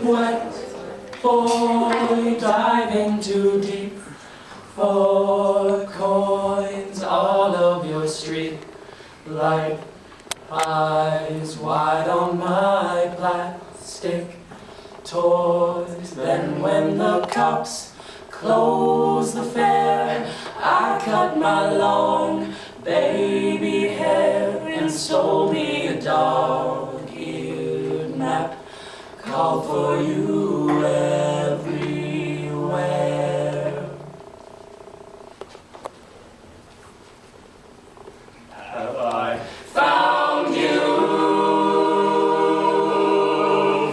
Wet boy diving too deep for coins. All of your street light eyes wide on my plastic toys. Then when the cops close the fair, I cut my long baby hair and stole me a dog-eared map. Called for you everywhere. Have I found you,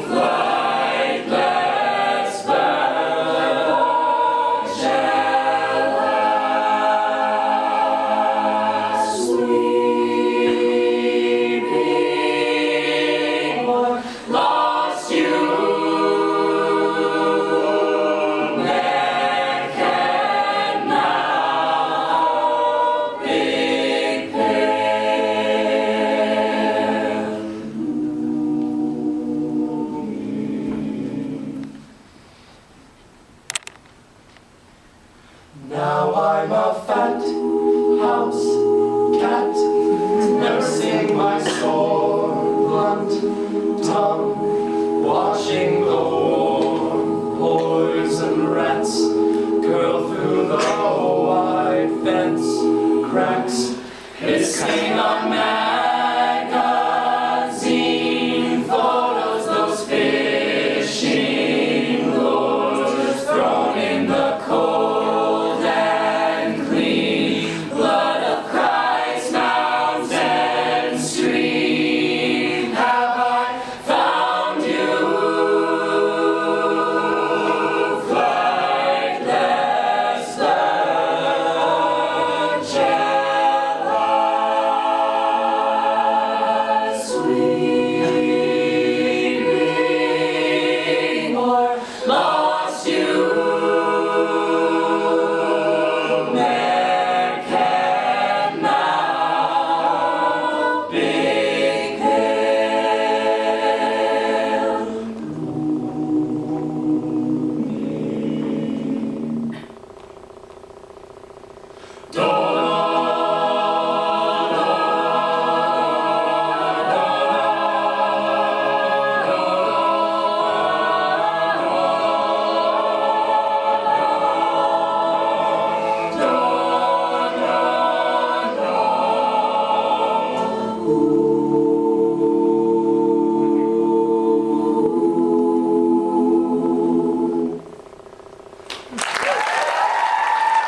flightless bird, jealous, sweeping, or lost you? Now I'm a fat house cat, nursing my sore, blunt tongue, watching the warm poison rats curl through the wide fence cracks, hissing on magazine photos, those fishing lures thrown in the cold. Lost you, there can now big pale.